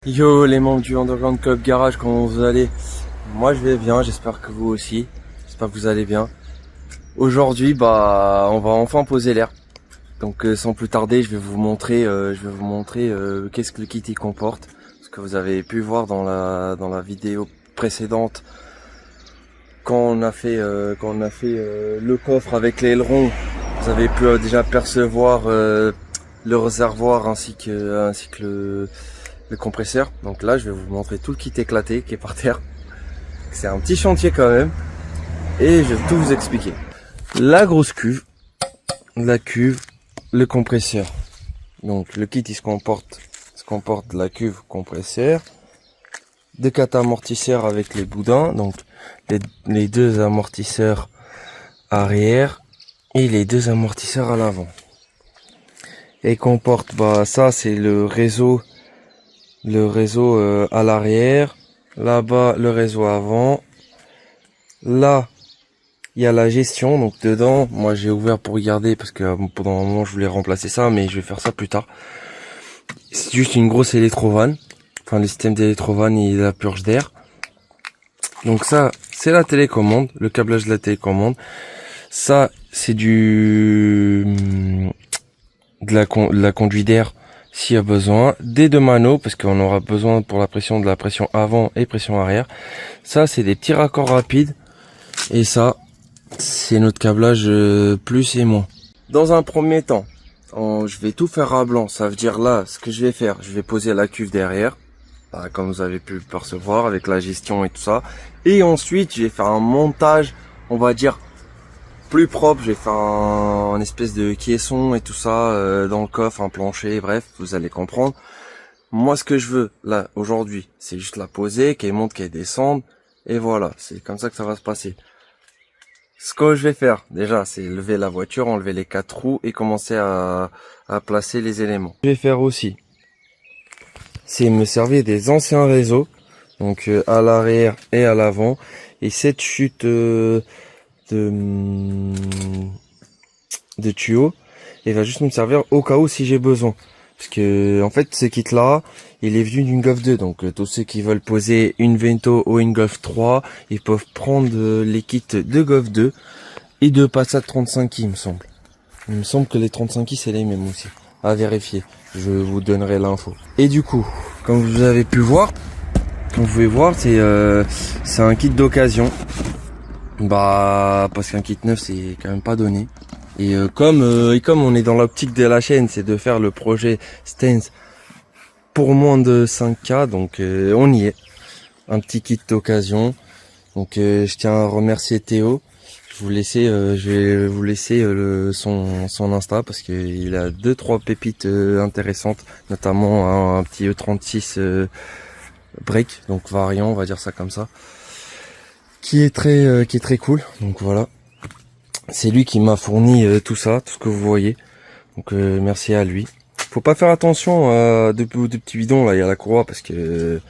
Yo les membres du Underground Club Garage, comment vous allez? Moi je vais bien, j'espère que vous aussi. J'espère que vous allez bien. Aujourd'hui on va enfin poser l'air. Donc sans plus tarder, je vais vous montrer qu'est-ce que le kit il comporte. Ce que vous avez pu voir dans la vidéo précédente quand on a fait le coffre avec les ailerons. Vous avez pu déjà percevoir le réservoir ainsi que le compresseur. Donc là je vais vous montrer tout le kit éclaté qui est par terre. C'est un petit chantier quand même et je vais tout vous expliquer. La grosse cuve, la cuve, le compresseur. Donc le kit il se comporte la cuve, compresseur, deux amortisseurs avec les boudins, donc les deux amortisseurs arrière et les deux amortisseurs à l'avant. Et comporte ça c'est le réseau à l'arrière, là-bas le réseau avant, là il y a la gestion. Donc dedans moi j'ai ouvert pour regarder parce que pendant un moment je voulais remplacer ça, mais je vais faire ça plus tard. C'est juste une grosse électrovanne, enfin le système d'électrovanne et la purge d'air. Donc ça c'est la télécommande, le câblage de la télécommande. Ça c'est de la conduite d'air s'il y a besoin, des deux manos parce qu'on aura besoin pour de la pression avant et pression arrière. Ça c'est des petits raccords rapides et ça c'est notre câblage plus et moins. Dans un premier temps, je vais tout faire à blanc. Ça veut dire là ce que je vais faire, je vais poser la cuve derrière, comme vous avez pu le percevoir avec la gestion et tout ça, et ensuite je vais faire un montage, on va dire plus propre. Je vais faire un espèce de caisson et tout ça dans le coffre, un plancher, bref, vous allez comprendre. Moi ce que je veux là aujourd'hui, c'est juste la poser, qu'elle monte, qu'elle descende, et voilà, c'est comme ça que ça va se passer. Ce que je vais faire déjà, c'est lever la voiture, enlever les 4 roues et commencer à placer les éléments. Ce que je vais faire aussi, c'est me servir des anciens réseaux, donc à l'arrière et à l'avant, et cette chute de tuyaux, et va juste me servir au cas où si j'ai besoin. Parce que en fait ce kit là il est venu d'une Golf 2, donc tous ceux qui veulent poser une Vento ou une Golf 3 ils peuvent prendre les kits de Golf 2 et de Passat 35i. Il me semble que les 35i c'est les mêmes aussi, à vérifier, je vous donnerai l'info. Et du coup comme vous avez pu voir, comme vous pouvez voir, c'est un kit d'occasion, parce qu'un kit neuf c'est quand même pas donné. Et comme on est dans l'optique de la chaîne, c'est de faire le projet Stance pour moins de 5K, donc on y est. Un petit kit d'occasion. Donc je tiens à remercier Théo. Je vais vous laisser son Insta parce qu'il a 2-3 pépites intéressantes, notamment un petit E36 break, donc variant, on va dire ça comme ça, qui est très cool. Donc voilà. C'est lui qui m'a fourni tout ça, tout ce que vous voyez. Donc merci à lui. Faut pas faire attention à de petits bidons là, il y a la courroie parce que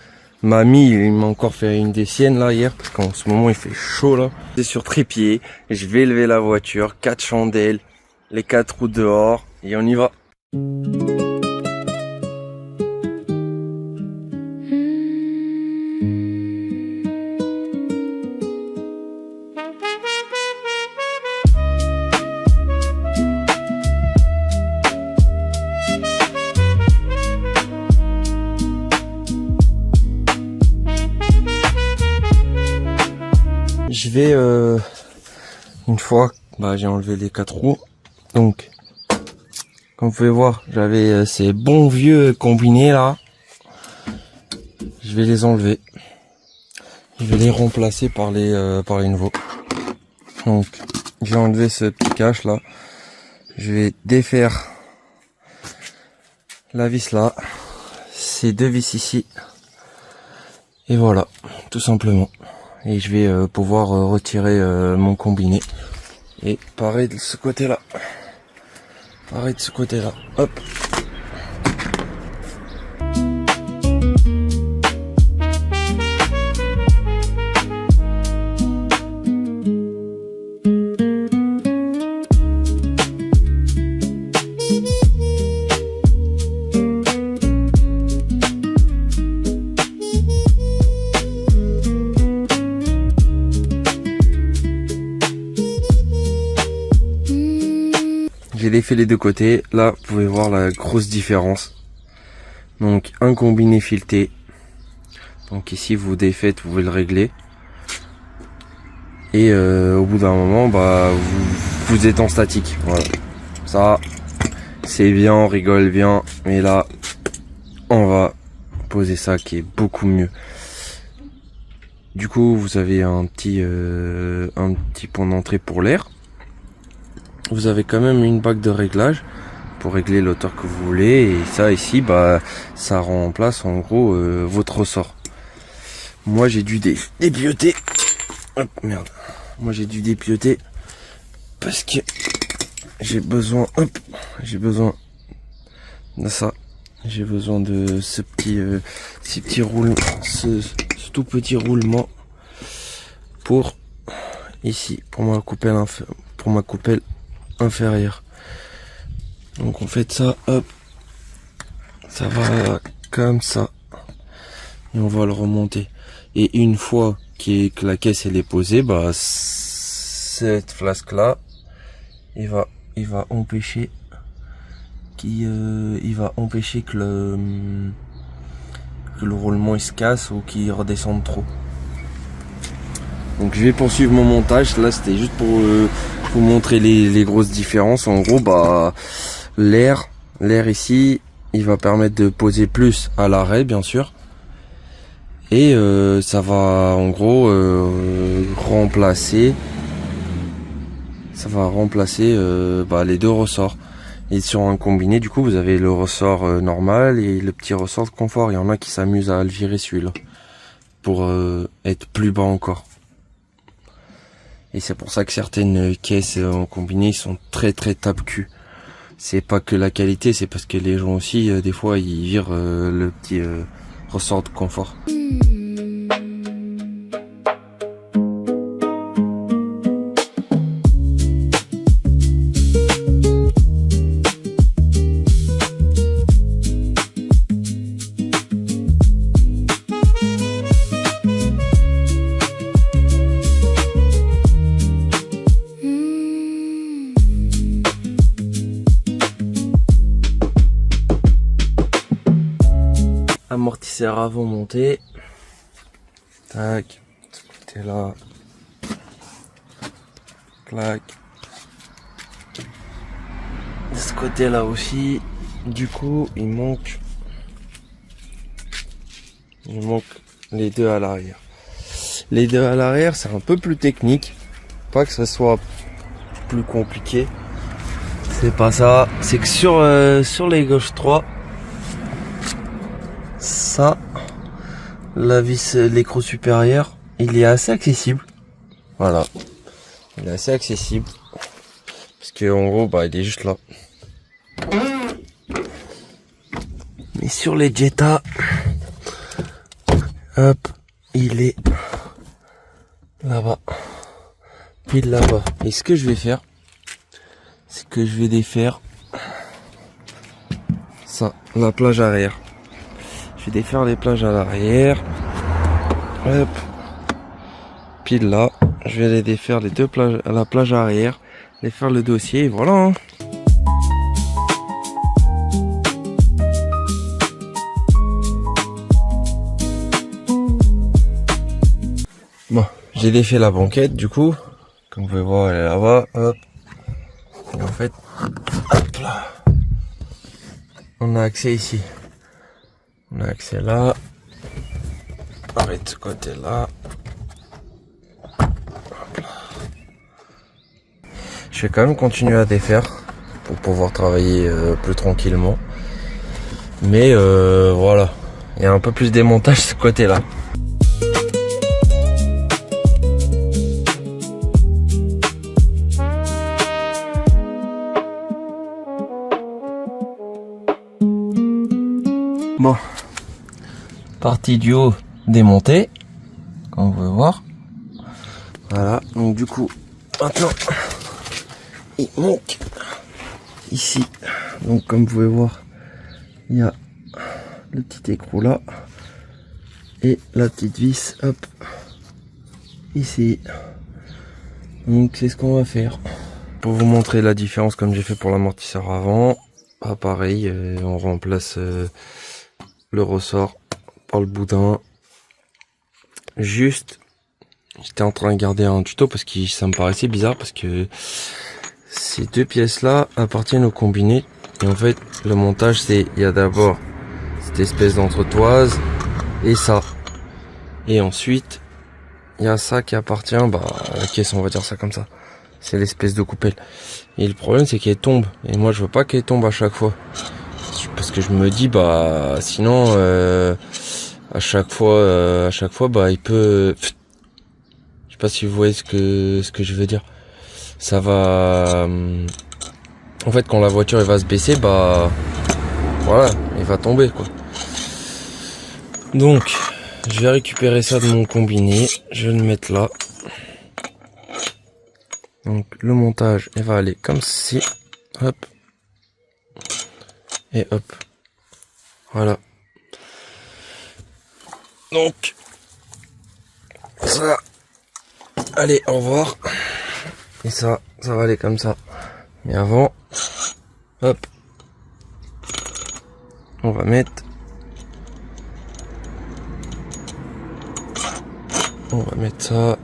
mamie il m'a encore fait une des siennes là hier parce qu'en ce moment il fait chaud là. C'est sur trépied, je vais lever la voiture, 4 chandelles, les 4 roues dehors et on y va. Je vais une fois j'ai enlevé les 4 roues, donc comme vous pouvez voir j'avais ces bons vieux combinés là, je vais les enlever, je vais les remplacer par les nouveaux. Donc j'ai enlevé ce petit cache là, je vais défaire la vis là, ces deux vis ici, et voilà, tout simplement. Et je vais pouvoir retirer mon combiné. Et pareil de ce côté là. Hop. j'ai défait les deux côtés. Là, vous pouvez voir la grosse différence. Donc, un combiné fileté. Donc ici, vous défaites, vous pouvez le régler. Et au bout d'un moment, bah, vous êtes en statique. Voilà. Ça, c'est bien, on rigole bien. Mais là, on va poser ça qui est beaucoup mieux. Du coup, vous avez un petit point d'entrée pour l'air. Vous avez quand même une bague de réglage pour régler l'auteur que vous voulez. Et ça ici, bah, ça remplace en gros votre ressort. Moi, j'ai dû dépioter. Hop, merde. Moi, j'ai dû dépioter parce que j'ai besoin. Hop, j'ai besoin de ça. J'ai besoin de ce petit roulement, ce tout petit roulement pour ici, pour ma coupelle inférieure. Donc on fait ça, hop, ça va comme ça et on va le remonter. Et une fois que la caisse elle est posée, bah cette flasque là, il va empêcher que le roulement il se casse ou qu'il redescende trop. Donc je vais poursuivre mon montage. Là c'était juste pour vous montrer les grosses différences. En gros, bah l'air ici, il va permettre de poser plus à l'arrêt, bien sûr. Et ça va en gros remplacer les deux ressorts. Et sur un combiné, du coup, vous avez le ressort normal et le petit ressort de confort. Il y en a qui s'amusent à le virer celui-là pour être plus bas encore. Et c'est pour ça que certaines caisses en combiné sont très tape-cul. C'est pas que la qualité, c'est parce que les gens aussi, des fois, ils virent le petit ressort de confort. Amortisseur avant monté. Tac. De ce côté là. Clac. De ce côté là aussi. Du coup, il manque les deux à l'arrière. Les deux à l'arrière, c'est un peu plus technique. Pas que ça soit plus compliqué. C'est pas ça. C'est que sur les gauches 3, ça, la vis, l'écrou supérieur, il est assez accessible. Voilà. Il est assez accessible. Parce que en gros, bah, il est juste là. Mais sur les Jetta, hop, il est là-bas. Pile là-bas. Et ce que je vais faire, c'est que je vais défaire ça, la plage arrière. Je vais défaire les plages à l'arrière. Hop. Pile là. Je vais les défaire les deux plages à la plage arrière. Les faire le dossier et voilà. Hein. Bon, j'ai défait la banquette du coup. Comme vous pouvez voir, elle est là-bas. Hop. Et en fait, hop là. On a accès ici. On a accès là. Arrête de ce côté là. Je vais quand même continuer à défaire pour pouvoir travailler plus tranquillement. Mais voilà. Il y a un peu plus de démontage de ce côté là. Bon. Partie du haut démontée, comme vous pouvez voir. Voilà, donc du coup, maintenant, il manque ici. Donc comme vous pouvez voir, il y a le petit écrou là. Et la petite vis, hop, ici. Donc c'est ce qu'on va faire. pour vous montrer la différence comme j'ai fait pour l'amortisseur avant, bah pareil, on remplace le ressort par le boudin. Juste, j'étais en train de garder un tuto parce que ça me paraissait bizarre parce que ces deux pièces là appartiennent au combiné. Et en fait, le montage, c'est, il y a d'abord cette espèce d'entretoise et ça. Et ensuite, il y a ça qui appartient à la caisse, on va dire ça comme ça. C'est l'espèce de coupelle. Et le problème, c'est qu'elle tombe. Et moi, je veux pas qu'elle tombe à chaque fois. Parce que je me dis, sinon, à chaque fois, il peut... Je sais pas si vous voyez ce que je veux dire. Ça va... En fait, quand la voiture elle va se baisser, voilà, elle va tomber, quoi. Donc, je vais récupérer ça de mon combiné. Je vais le mettre là. Donc, le montage, il va aller comme ceci. Hop. Et hop. Voilà. Donc, ça. Allez, au revoir. Et ça va aller comme ça. Mais avant, hop. On va mettre... ça.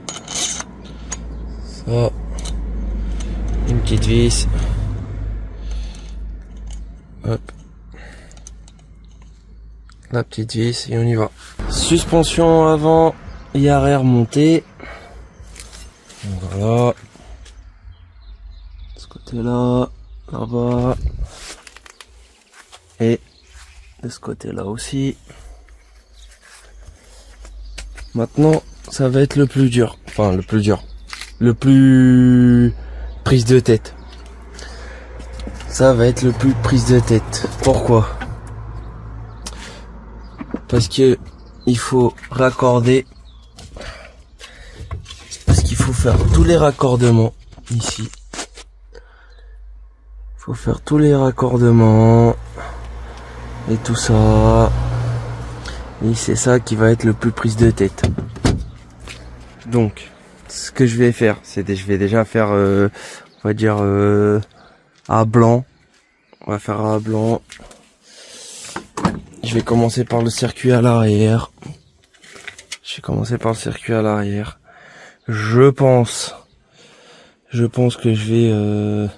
Ça. Une petite vis. Hop. La petite vis et on y va. Suspension avant et arrière montée. Voilà. De ce côté-là, là-bas. Et de ce côté-là aussi. Maintenant, ça va être le plus dur. Enfin, le plus dur. Le plus prise de tête. Ça va être le plus prise de tête. Pourquoi? Parce que il faut raccorder. Parce qu'il faut faire tous les raccordements ici. Il faut faire tous les raccordements et tout ça. Et c'est ça qui va être le plus prise de tête. Donc, ce que je vais faire, je vais déjà faire, on va dire à blanc. On va faire à blanc. Je vais commencer par le circuit à l'arrière. Je pense que je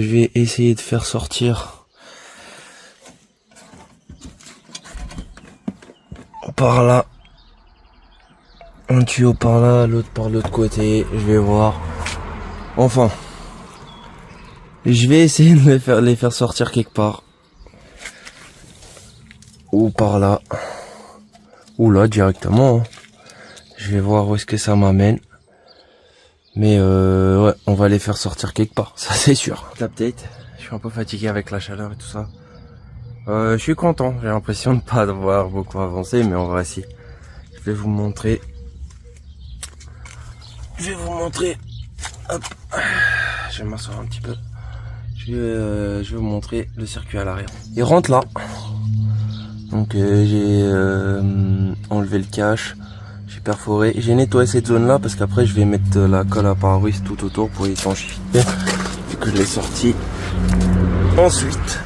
vais essayer de faire sortir par là un tuyau par là, l'autre par l'autre côté. Je vais voir. Enfin, je vais essayer de les faire sortir quelque part, ou par là, ou là directement. Je vais voir où est-ce que ça m'amène. Mais ouais, on va les faire sortir quelque part, ça c'est sûr. Update, je suis un peu fatigué avec la chaleur et tout ça. Je suis content, j'ai l'impression de pas avoir beaucoup avancé, mais en vrai si. Je vais vous montrer. Hop. Je vais m'asseoir un petit peu. Je vais vous montrer le circuit à l'arrière. Il rentre là. Donc j'ai enlevé le cache. J'ai perforé. J'ai nettoyé cette zone là parce qu'après je vais mettre la colle à pare-brise tout autour pour étanchifier. Vu que je l'ai sorti. Ensuite,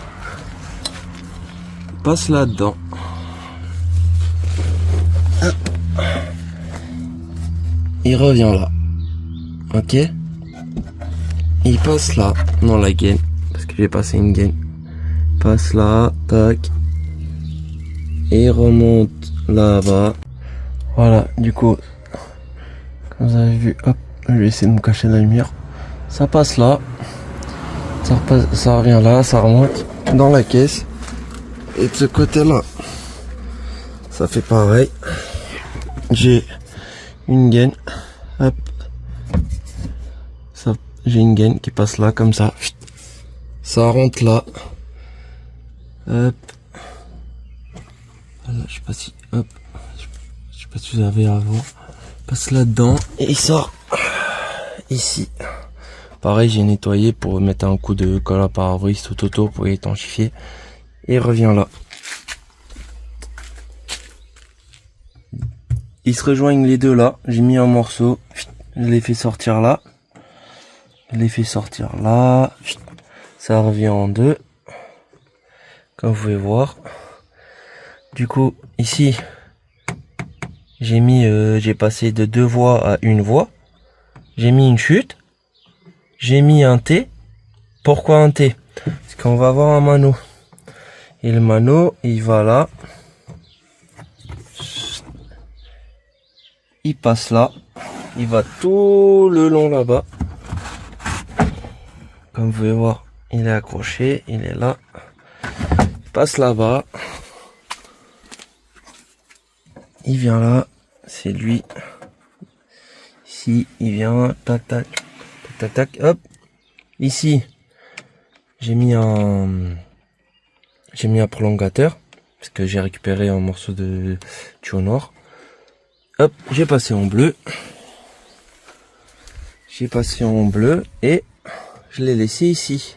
passe là-dedans. Il revient là. Ok. Il passe là dans la gaine. Parce que j'ai passé une gaine. Passe là. Tac. Et il remonte là-bas. Voilà. Du coup, comme vous avez vu, hop. Je vais essayer de me cacher la lumière. Ça passe là. Ça revient là. Ça remonte dans la caisse. Et de ce côté-là, ça fait pareil. J'ai une gaine. Hop. Ça, j'ai une gaine qui passe là comme ça. Ça rentre là. Hop. Voilà, je sais pas si. Hop. Je sais pas si vous avez à voir. Passe là-dedans. Et il sort ici. Pareil, j'ai nettoyé pour mettre un coup de colle à pare-brise tout autour pour étanchifier. Et il revient là. Ils se rejoignent les deux là. J'ai mis un morceau. Je l'ai fait sortir là. Je les fais sortir là. Ça revient en deux. Comme vous pouvez voir. Du coup, ici, j'ai passé de 2 voies à 1 voie. J'ai mis une chute. J'ai mis un T. Pourquoi un T? Parce qu'on va avoir un mano. Et le mano, il va là. Il passe là. Il va tout le long là-bas. Comme vous pouvez voir, il est accroché. Il est là. Il passe là-bas. Il vient là. C'est lui. Ici, il vient. Tac, tac. Tac, tac, tac. Hop. Ici, j'ai mis un prolongateur. Parce que j'ai récupéré un morceau de tuyau noir. Hop, j'ai passé en bleu. J'ai passé en bleu et je l'ai laissé ici.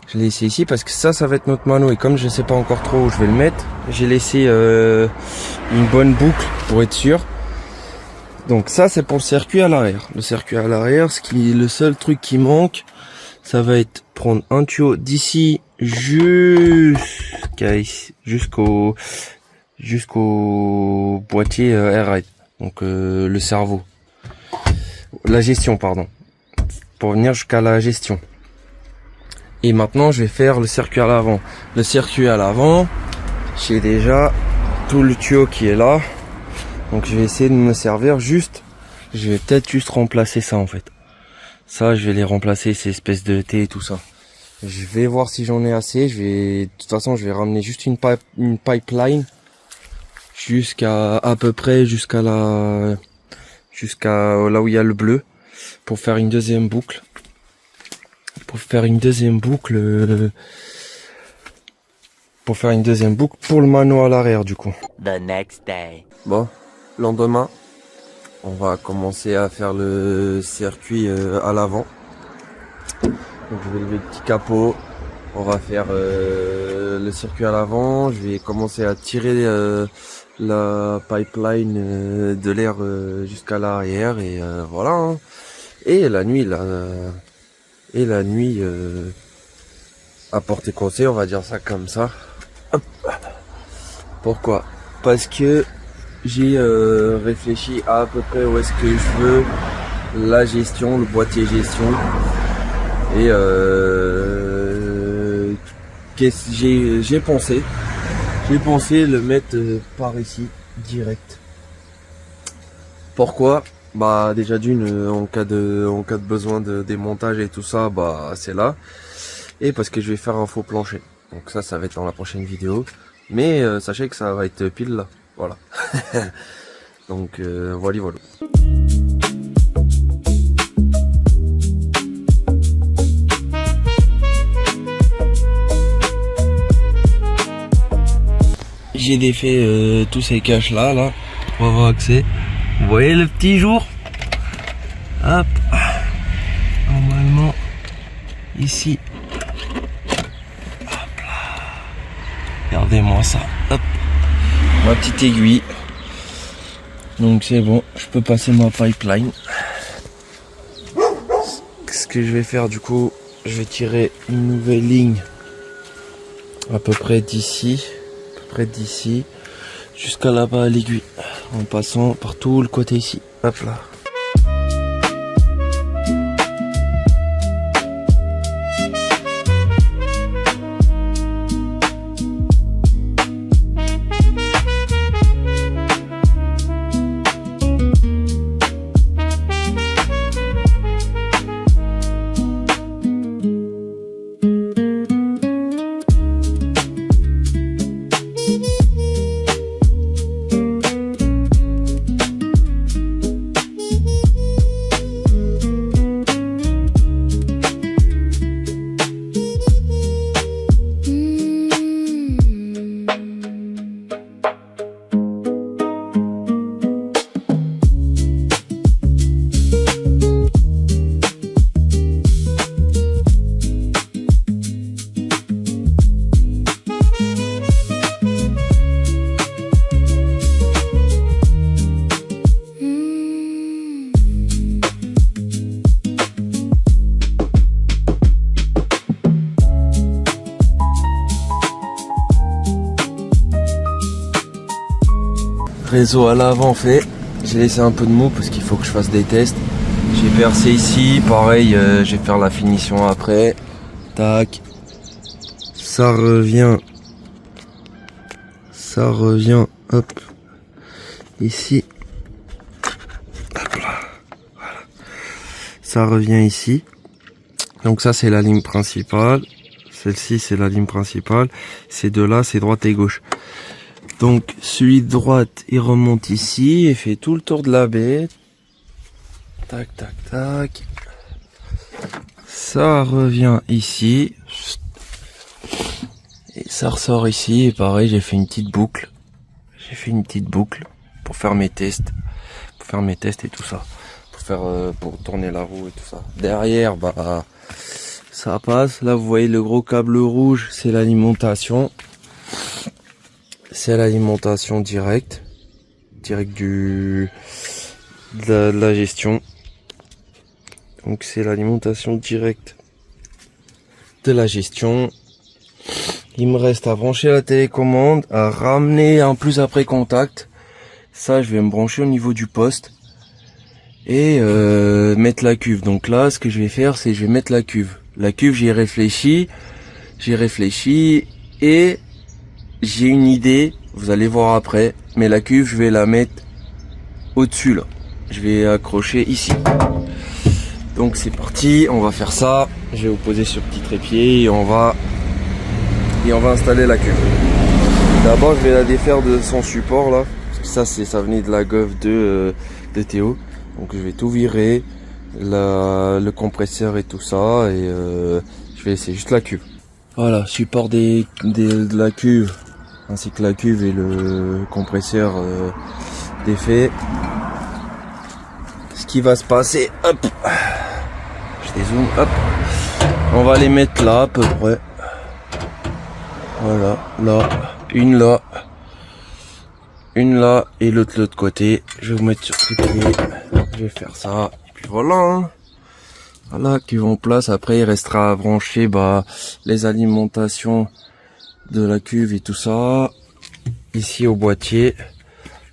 Je l'ai laissé ici parce que ça va être notre mano. Et comme je ne sais pas encore trop où je vais le mettre, j'ai laissé une bonne boucle pour être sûr. Donc ça, c'est pour le circuit à l'arrière. Le circuit à l'arrière, le seul truc qui manque, ça va être prendre un tuyau d'ici jusqu'au boîtier air-ride, donc le cerveau, la gestion pardon, pour venir jusqu'à la gestion. Et maintenant je vais faire le circuit à l'avant. Le circuit à l'avant, j'ai déjà tout le tuyau qui est là, donc je vais essayer de me servir je vais peut-être juste remplacer ça en fait. Ça je vais les remplacer, ces espèces de T et tout ça. Je vais voir si j'en ai assez. De toute façon je vais ramener juste une pipeline jusqu'à peu près là où il y a le bleu pour faire une deuxième boucle. Pour faire une deuxième boucle pour le mano à l'arrière du coup. The next day. Bon, lendemain, on va commencer à faire le circuit à l'avant. Donc je vais lever le petit capot. On va faire le circuit à l'avant. Je vais commencer à tirer la pipeline de l'air jusqu'à l'arrière et voilà. Hein. Et la nuit à portée conseil, on va dire ça comme ça. Hop. Pourquoi? Parce que j'ai réfléchi à peu près où est-ce que je veux la gestion, le boîtier gestion. Et j'ai pensé le mettre par ici direct. Pourquoi? Bah déjà d'une, en cas de besoin de démontage et tout ça, bah c'est là. Et parce que je vais faire un faux plancher. Donc ça va être dans la prochaine vidéo. Mais sachez que ça va être pile là. Voilà. Donc voilà. J'ai défait tous ces caches là pour avoir accès. Vous voyez le petit jour? Hop. Normalement ici. Hop là. Regardez-moi ça. Hop. Ma petite aiguille. Donc c'est bon, je peux passer ma pipeline. Ce que je vais faire du coup, je vais tirer une nouvelle ligne à peu près d'ici jusqu'à là-bas à l'aiguille, en passant par tout le côté ici. Hop là. Réseau à l'avant fait. J'ai laissé un peu de mou parce qu'il faut que je fasse des tests. J'ai percé ici, pareil, je vais faire la finition après. Tac. Ça revient, hop, ici. Hop là. Voilà. Ça revient ici. Donc ça c'est la ligne principale. Celle-ci c'est la ligne principale. Ces deux-là c'est droite et gauche. Donc celui de droite il remonte ici et fait tout le tour de la baie. Tac tac tac. Ça revient ici. Et ça ressort ici. Et pareil, j'ai fait une petite boucle. Pour faire mes tests. Et tout ça. Pour tourner la roue et tout ça. Derrière, bah, ça passe. Là, vous voyez le gros câble rouge, c'est l'alimentation. C'est l'alimentation directe. De la gestion. Donc c'est l'alimentation directe de la gestion. Il me reste à brancher la télécommande, à ramener un plus après contact. Ça je vais me brancher au niveau du poste. Et mettre la cuve. Donc là ce que je vais faire c'est je vais mettre la cuve. La cuve j'y ai réfléchi. Et j'ai une idée. Vous allez voir après. Mais la cuve je vais la mettre au-dessus là. Je vais accrocher ici. Donc c'est parti, on va faire ça. Je vais vous poser sur petit trépied et on va installer la cuve. D'abord je vais la défaire de son support là. Parce que ça venait de la Golf 2 de Théo. Donc je vais tout virer. Le compresseur et tout ça. Et je vais laisser juste la cuve. Voilà, support de la cuve. Ainsi que la cuve et le compresseur défait. Ce qui va se passer, hop. Je dézoome, hop. On va les mettre là à peu près. Voilà, là, une là et l'autre de l'autre côté. Je vais vous mettre sur trépied. Je vais faire ça. Et puis voilà. Hein. Voilà, cuve en place. Après, il restera à brancher les alimentations de la cuve et tout ça. Ici au boîtier,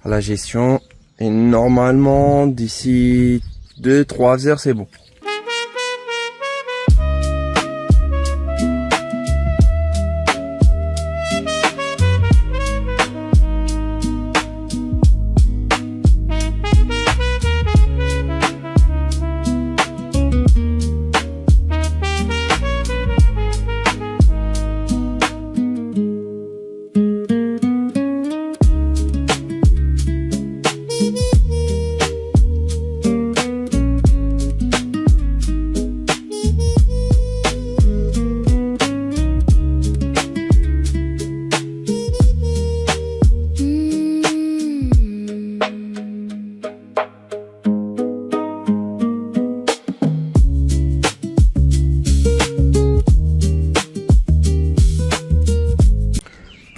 à la gestion. Et normalement, d'ici 2-3 heures, c'est bon.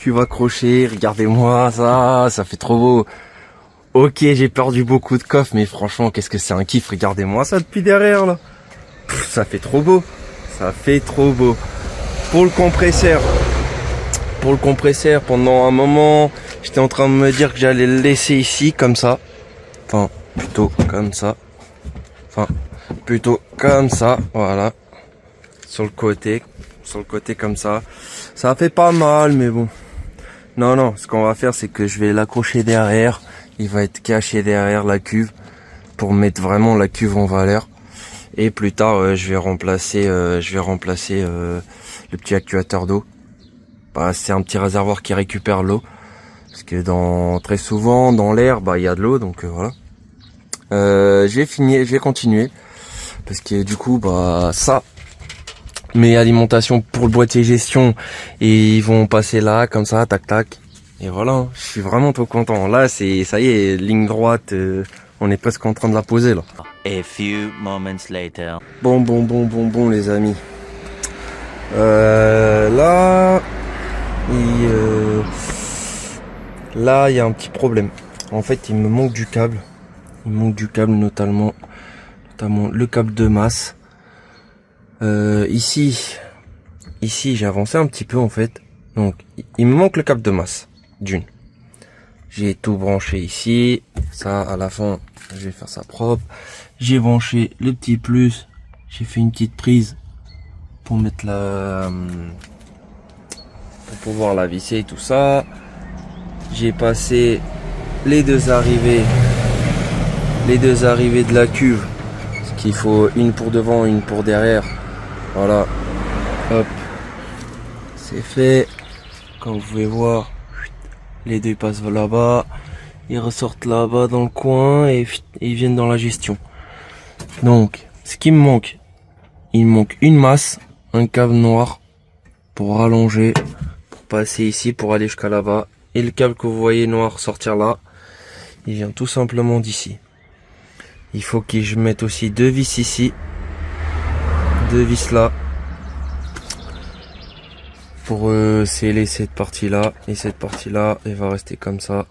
Cuve accrochée, regardez-moi ça fait trop beau. Ok, j'ai perdu beaucoup de coffres, mais franchement, qu'est-ce que c'est un kiff, regardez-moi ça depuis derrière là. Ça fait trop beau, Pour le compresseur, pendant un moment, j'étais en train de me dire que j'allais le laisser ici, comme ça. Enfin, plutôt comme ça, voilà. Sur le côté comme ça. Ça fait pas mal, mais bon. Non, ce qu'on va faire, c'est que je vais l'accrocher derrière. Il va être caché derrière la cuve pour mettre vraiment la cuve en valeur. Et plus tard, je vais remplacer le petit actuateur d'eau. C'est un petit réservoir qui récupère l'eau. Parce que très souvent, dans l'air, il y a de l'eau, donc voilà. Je vais continuer. Parce que du coup, ça, mes alimentations pour le boîtier gestion, et ils vont passer là, comme ça, tac tac. Et voilà, je suis vraiment trop content. Là, ça y est, ligne droite, on est presque en train de la poser là. A few moments later. Bon les amis. Là, il y a un petit problème. En fait, il me manque du câble. Notamment le câble de masse. Ici j'ai avancé un petit peu en fait. Donc il me manque le câble de masse d'une. J'ai tout branché ici. Ça, à la fin, je vais faire ça propre. J'ai branché le petit plus. J'ai fait une petite prise pour mettre pour pouvoir la visser et tout ça. J'ai passé les deux arrivées de la cuve. Parce qu'il faut une pour devant, une pour derrière. Voilà. Hop. C'est fait. Comme vous pouvez voir, les deux passent là-bas. Ils ressortent là-bas dans le coin et ils viennent dans la gestion. Donc, ce qui me manque, il me manque une masse, un câble noir pour rallonger, pour passer ici, pour aller jusqu'à là-bas. Et le câble que vous voyez noir sortir là, il vient tout simplement d'ici. Il faut que je mette aussi deux vis ici, deux vis là, pour sceller cette partie là, et cette partie là, elle va rester comme ça,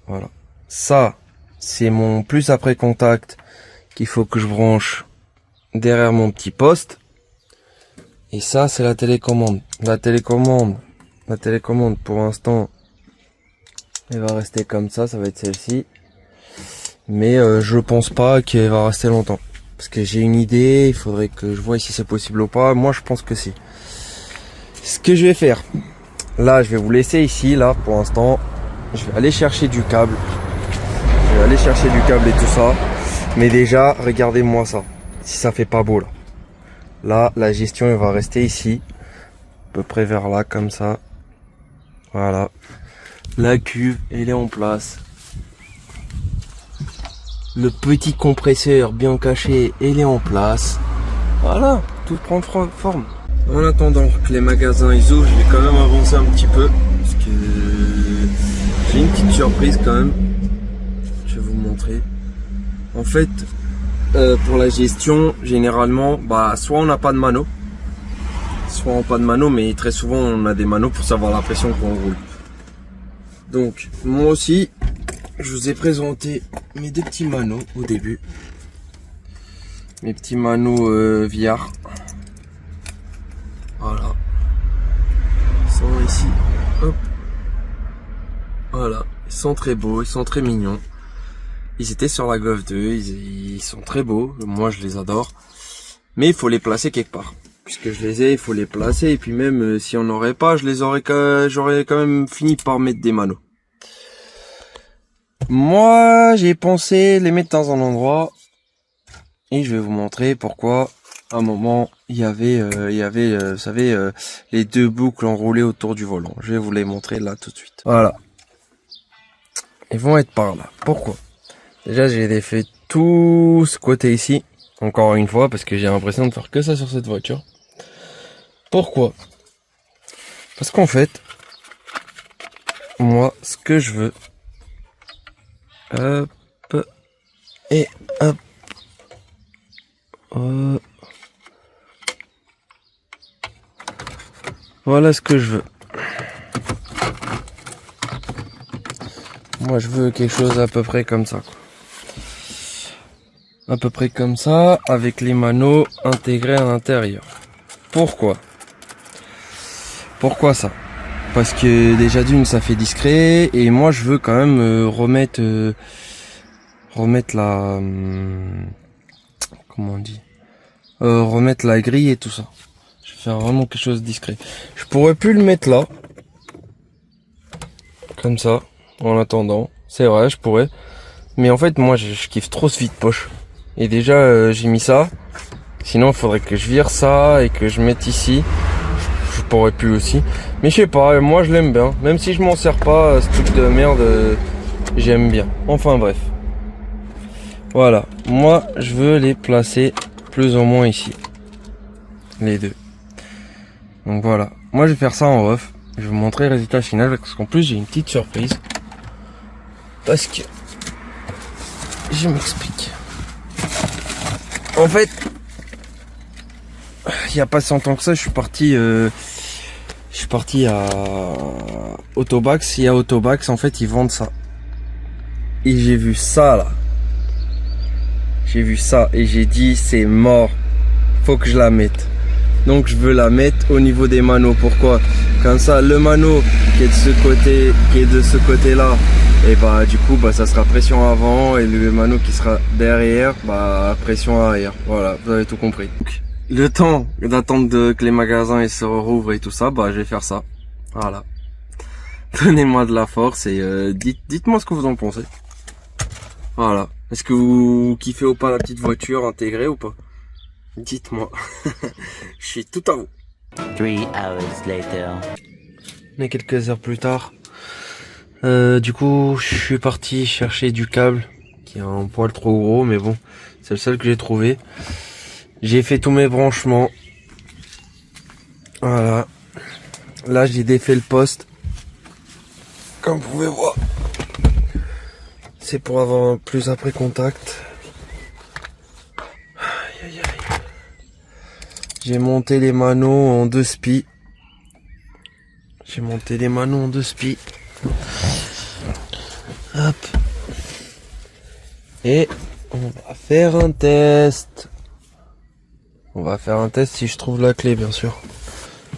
voilà. Ça, c'est mon plus après contact qu'il faut que je branche derrière mon petit poste. Et ça, c'est la télécommande. La télécommande, pour l'instant, elle va rester comme ça va être celle-ci. Mais je pense pas qu'elle va rester longtemps. Parce que j'ai une idée, il faudrait que je vois si c'est possible ou pas. Moi, je pense que si. Ce que je vais faire, là, je vais vous laisser ici, là, pour l'instant. Je vais aller chercher du câble. Et tout ça. Mais déjà, regardez-moi ça. Si ça fait pas beau, là. Là, la gestion, elle va rester ici. À peu près vers là, comme ça. Voilà. La cuve, elle est en place. Le petit compresseur bien caché, il est en place. Voilà, tout prend forme. En attendant que les magasins ils ouvrent, je vais quand même avancer un petit peu. Parce que j'ai une petite surprise quand même. Je vais vous montrer. En fait, pour la gestion, généralement, soit on n'a pas de mano. Soit on n'a pas de mano, mais très souvent on a des manos pour savoir la pression qu'on roule. Donc, moi aussi, je vous ai présenté mes deux petits manos au début. Mes petits manos VR. Voilà. Ils sont ici. Hop. Voilà. Ils sont très beaux, ils sont très mignons. Ils étaient sur la Golf 2, ils sont très beaux. Moi, je les adore. Mais il faut les placer quelque part. Puisque je les ai, il faut les placer. Et puis même, si on n'aurait pas, j'aurais quand même fini par mettre des manos. Moi, j'ai pensé les mettre dans un endroit et je vais vous montrer pourquoi. À un moment, il y avait, vous savez, les deux boucles enroulées autour du volant. Je vais vous les montrer là tout de suite. Voilà. Ils vont être par là. Pourquoi? Déjà, j'ai défait tout ce côté ici. Encore une fois, parce que j'ai l'impression de faire que ça sur cette voiture. Pourquoi? Parce qu'en fait, moi, ce que je veux, hop, et hop, voilà ce que je veux. Moi, je veux quelque chose à peu près comme ça, quoi. À peu près comme ça, avec les manos intégrés à l'intérieur. Pourquoi ça? Parce que déjà d'une, ça fait discret, et moi je veux quand même remettre la comment on dit, remettre la grille et tout ça. Je vais faire vraiment quelque chose de discret. Je pourrais plus le mettre là, comme ça, en attendant. C'est vrai, je pourrais, mais en fait moi je kiffe trop ce vide-poche. Et déjà j'ai mis ça. Sinon il faudrait que je vire ça et que je mette ici. Je pourrais plus aussi. Mais je sais pas, moi je l'aime bien. Même si je m'en sers pas, ce truc de merde, j'aime bien. Enfin bref. Voilà. Moi je veux les placer plus ou moins ici. Les deux. Donc voilà. Moi je vais faire ça en off. Je vais vous montrer le résultat final. Parce qu'en plus j'ai une petite surprise. Parce que... je m'explique. En fait... il n'y a pas si longtemps que ça, je suis parti à Autobax. Et à Autobax, en fait, ils vendent ça. Et j'ai vu ça, là. J'ai vu ça et j'ai dit, c'est mort. Faut que je la mette. Donc je veux la mettre au niveau des manos. Pourquoi? Comme ça, le mano qui est de ce côté là, et bah du coup bah ça sera pression avant, et le mano qui sera derrière, bah pression arrière. Voilà, vous avez tout compris. Donc, le temps d'attendre que les magasins ils se rouvrent et tout ça, bah je vais faire ça. Voilà. Donnez-moi de la force et dites-moi ce que vous en pensez. Voilà. Est-ce que vous kiffez ou pas la petite voiture intégrée ou pas? Dites-moi. Je suis tout à vous. 3 hours later. On est quelques heures plus tard. Du coup, je suis parti chercher du câble qui est un poil trop gros, mais bon, c'est le seul que j'ai trouvé. J'ai fait tous mes branchements. Voilà. Là, j'ai défait le poste. Comme vous pouvez voir. C'est pour avoir un plus après contact. Aïe, aïe, aïe. J'ai monté les manos en 2 spies. Hop. Et on va faire un test. Si je trouve la clé, bien sûr.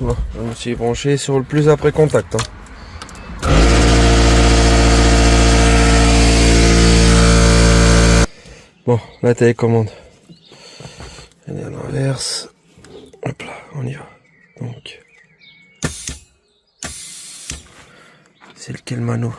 Bon, je me suis branché sur le plus après contact. Bon, la télécommande. Elle est à l'inverse. Hop là, on y va. Donc, c'est lequel mano?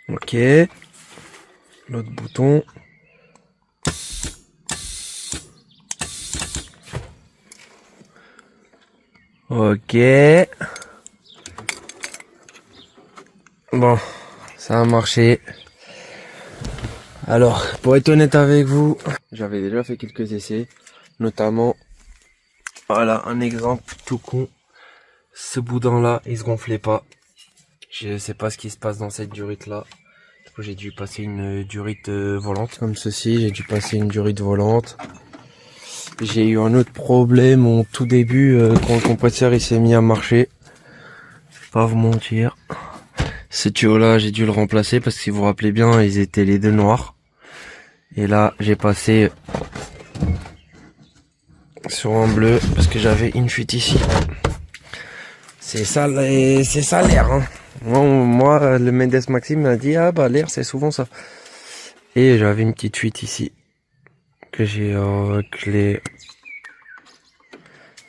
Ok. L'autre bouton. Ok. Bon, ça a marché. Alors, pour être honnête avec vous, j'avais déjà fait quelques essais, notamment, voilà, un exemple tout con. Ce boudin là, il se gonflait pas. Je sais pas ce qui se passe dans cette durite là. Du coup, j'ai dû passer une durite volante comme ceci. J'ai dû passer une durite volante. J'ai eu un autre problème au tout début quand le compresseur il s'est mis à marcher. Je vais pas vous mentir. Ce tuyau là, j'ai dû le remplacer parce que si vous vous rappelez bien, ils étaient les deux noirs. Et là, j'ai passé sur un bleu parce que j'avais une fuite ici. C'est ça l'air. Hein. Moi, le Mendes Maxime m'a dit ah bah l'air c'est souvent ça. Et j'avais une petite fuite ici que j'ai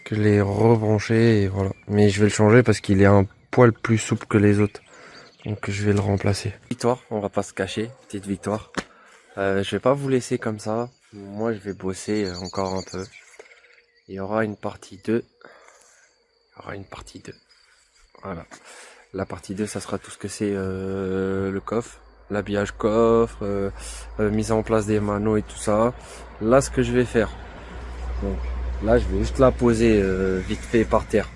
que les rebranché et voilà. Mais je vais le changer parce qu'il est un poil plus souple que les autres. Donc je vais le remplacer. Victoire, on va pas se cacher, petite victoire. Je vais pas vous laisser comme ça. Moi je vais bosser encore un peu. Il y aura une partie 2. Voilà. La partie 2 ça sera tout ce que c'est le coffre. L'habillage coffre, mise en place des manos et tout ça. Là ce que je vais faire. Donc là je vais juste la poser vite fait par terre.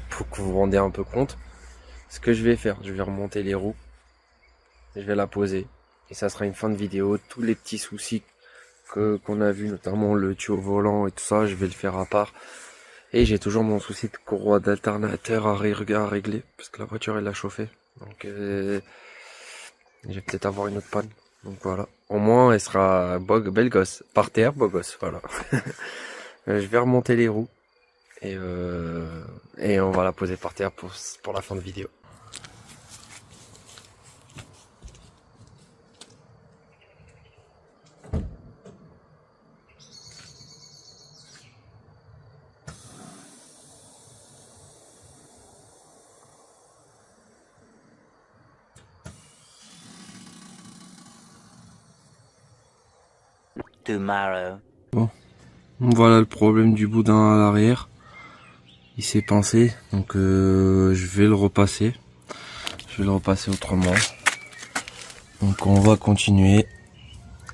Pour que vous vous rendiez un peu compte. Ce que je vais faire, je vais remonter les roues. Je vais la poser. Et ça sera une fin de vidéo. Tous les petits soucis qu'on a vu, notamment le tuyau volant et tout ça, je vais le faire à part. Et j'ai toujours mon souci de courroie d'alternateur à régler. Parce que la voiture elle a chauffé. Donc je vais peut-être avoir une autre panne. Donc voilà. Au moins elle sera belle gosse. Par terre, beau gosse. Voilà. Je vais remonter les roues. Et on va la poser par terre pour la fin de vidéo. Tomorrow. Bon, voilà le problème du boudin à l'arrière. Il s'est pincé, donc je vais le repasser. Je vais le repasser autrement. Donc on va continuer.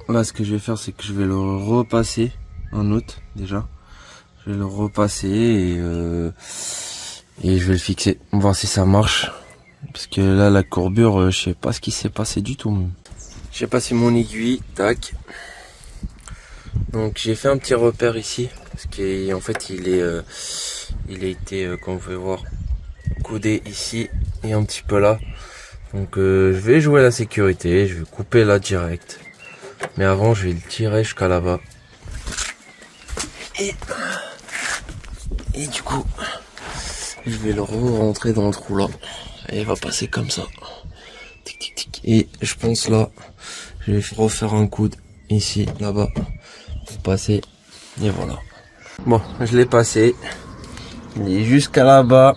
Là ce que je vais faire c'est que je vais le repasser un autre déjà. Je vais le repasser et je vais le fixer. On va voir si ça marche. Parce que là la courbure, je sais pas ce qui s'est passé du tout. J'ai passé mon aiguille, tac. Donc j'ai fait un petit repère ici. parce qu'en fait il a été, comme vous pouvez voir, coudé ici et un petit peu là. Donc je vais jouer la sécurité, je vais couper là direct. Mais avant je vais le tirer jusqu'à là-bas. Et du coup, je vais le rentrer dans le trou là. Et il va passer comme ça. Tic, tic, tic. Et je pense là, je vais refaire un coude ici, là-bas, pour passer. Et voilà. Bon, je l'ai passé. Il est jusqu'à là-bas.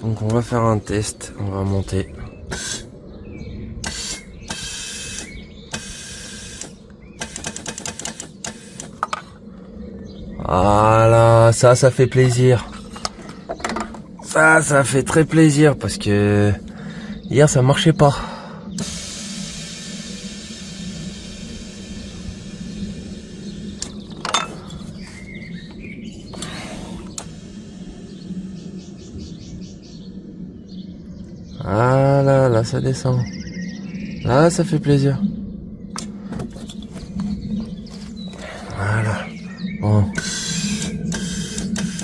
Donc on va faire un test. On va monter. Voilà, ça fait plaisir. Ça fait très plaisir parce que hier ça marchait pas. Ah là, ça descend. Là, ça fait plaisir. Voilà. Bon.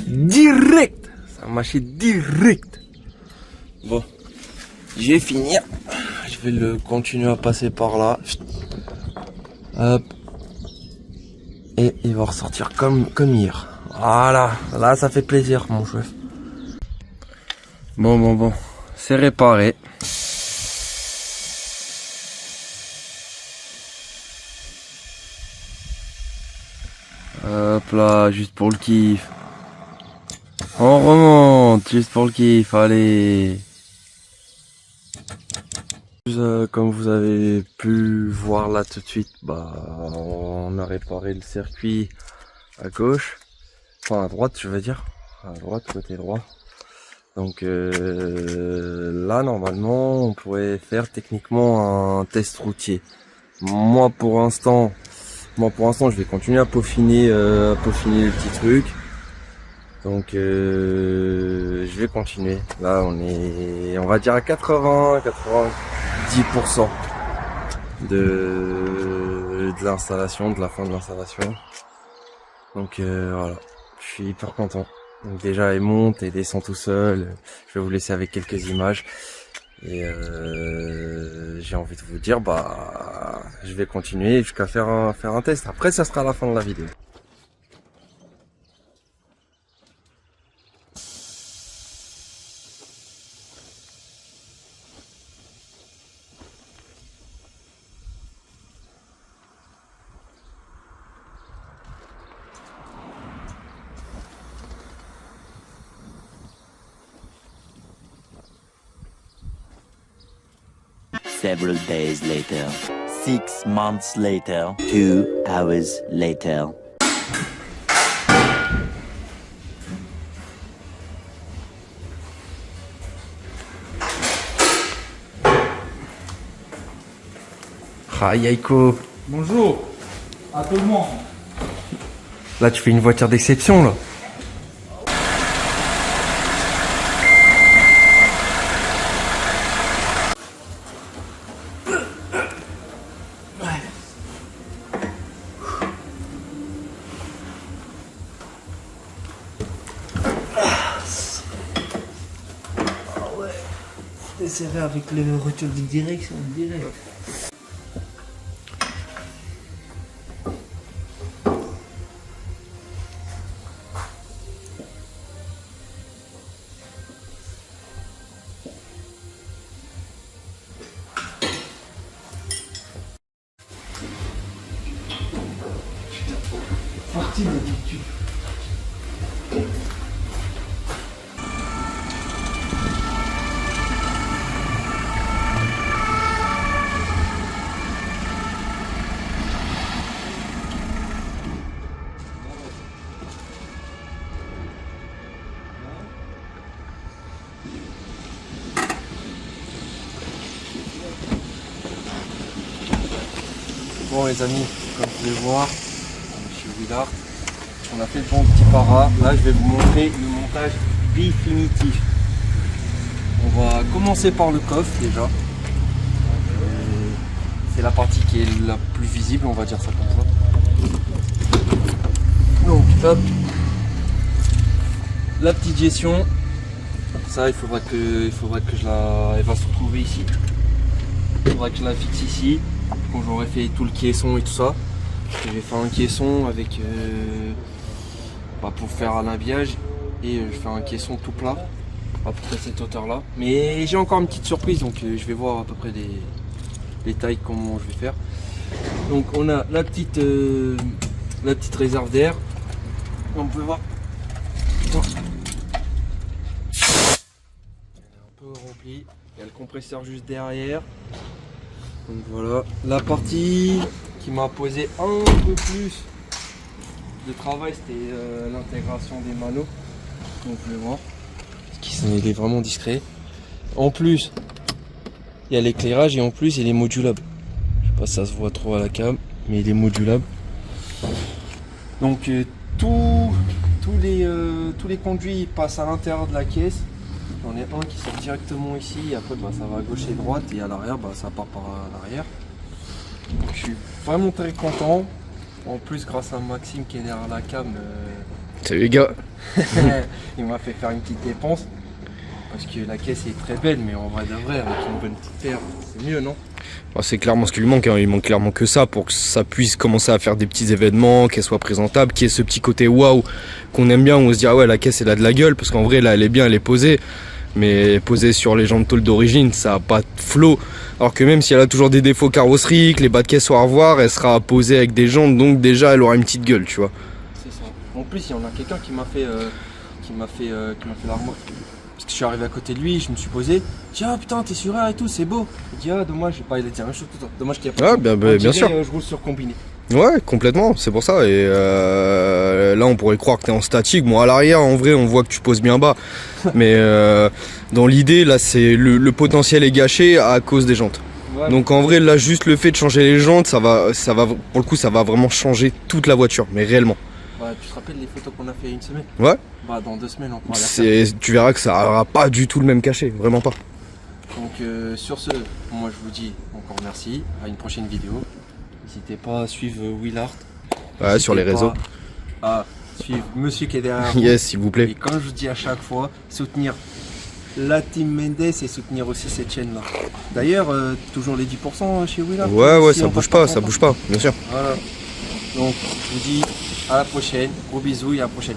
Direct. Ça marchait direct. Bon. Je vais finir. Je vais le continuer à passer par là. Hop. Et il va ressortir comme hier. Voilà. Là, ça fait plaisir, mon chef. Bon. C'est réparé. Hop là, juste pour le kiff. On remonte, juste pour le kiff, allez. Comme vous avez pu voir là tout de suite, on a réparé le circuit à gauche. Enfin à droite, je veux dire. À droite, côté droit. Donc là, normalement, on pourrait faire techniquement un test routier. Moi, pour l'instant, je vais continuer à peaufiner les petits trucs. Donc, je vais continuer. Là, on va dire à 90% de l'installation, de la fin de l'installation. Donc voilà, je suis hyper content. Donc déjà il monte et descend tout seul. Je vais vous laisser avec quelques images. Et j'ai envie de vous dire je vais continuer jusqu'à faire un test. Après ça sera la fin de la vidéo. Several days later. 6 months later. 2 hours later. Ah Yaiko. Bonjour à tout le monde. Là tu fais une voiture d'exception là. C'était serré avec le retour de direction direct. Parti d'habitude. Bon les amis, comme vous pouvez voir, chez Willard, on a fait le bon petit para. Là je vais vous montrer le montage définitif. On va commencer par le coffre déjà. C'est la partie qui est la plus visible, on va dire ça comme ça. Donc Hop. La petite gestion. Ça, il faudra que je la... Elle va se retrouver ici. Il faudra que je la fixe ici. Quand j'aurai fait tout le caisson et tout ça. Je vais faire un caisson avec... pour faire un habillage. Et je fais un caisson tout plat. À peu près cette hauteur là. Mais j'ai encore une petite surprise. Donc je vais voir à peu près les tailles, comment je vais faire. Donc on a la petite réserve d'air. On peut voir. Attends. Elle est un peu remplie. Il y a le compresseur juste derrière. Donc voilà. La partie qui m'a posé un peu plus de travail, c'était l'intégration des manos. Donc vous pouvez voir. Il est vraiment discret. En plus, il y a l'éclairage et en plus il est modulable. Je sais pas si ça se voit trop à la cam, mais il est modulable. Donc tous les conduits passent à l'intérieur de la caisse. J'en ai un qui sort directement ici, et après ça va à gauche et droite, et à l'arrière ça part par l'arrière. Je suis vraiment très content. En plus, grâce à Maxime qui est derrière la cam, salut les gars. il m'a fait faire une petite dépense. Parce que la caisse est très belle, mais en vrai de vrai, avec une bonne petite paire, c'est mieux, non? C'est clairement ce qui lui manque, hein. Il manque clairement que ça pour que ça puisse commencer à faire des petits événements, qu'elle soit présentable, qu'il y ait ce petit côté waouh qu'on aime bien, où on se dit ah ouais, la caisse elle a de la gueule, parce qu'en vrai là elle est bien, elle est posée, mais posée sur les jantes tôle d'origine, ça a pas de flow. Alors que même si elle a toujours des défauts carrosseriques, les bas de caisse sont à revoir, elle sera posée avec des jantes, donc déjà elle aura une petite gueule, tu vois. C'est ça. En plus, il y en a quelqu'un qui m'a fait l'armoire. Parce que je suis arrivé à côté de lui, je me suis posé, je dis ah putain t'es sur air et tout, c'est beau. Il dit ah dommage, il a dit la même chose que toi, dommage qu'il n'y a pas. Ah bien sûr. Je roule sur combiné. Ouais, complètement, c'est pour ça. Et là, on pourrait croire que t'es en statique. Bon, à l'arrière, en vrai, on voit que tu poses bien bas. Mais dans l'idée, là, c'est le potentiel est gâché à cause des jantes. Ouais, donc en vrai, là, juste le fait de changer les jantes, ça va, pour le coup, ça va vraiment changer toute la voiture, mais réellement. Bah, tu te rappelles les photos qu'on a fait il y a une semaine? Ouais. Bah, dans 2 semaines, on pourra les faire. Tu verras que ça aura pas du tout le même cachet, vraiment pas. Donc sur ce, moi je vous dis encore merci, à une prochaine vidéo. N'hésitez pas à suivre Willart. Ouais, sur les réseaux. À suivre monsieur qui est derrière vous. Yes, s'il vous plaît. Et comme je vous dis à chaque fois, soutenir la team Mendes et soutenir aussi cette chaîne là. D'ailleurs, toujours les 10% chez Willart. Ouais, si ça on bouge passe pas, bien sûr. Voilà. Donc je vous dis à la prochaine, gros bisous et à la prochaine.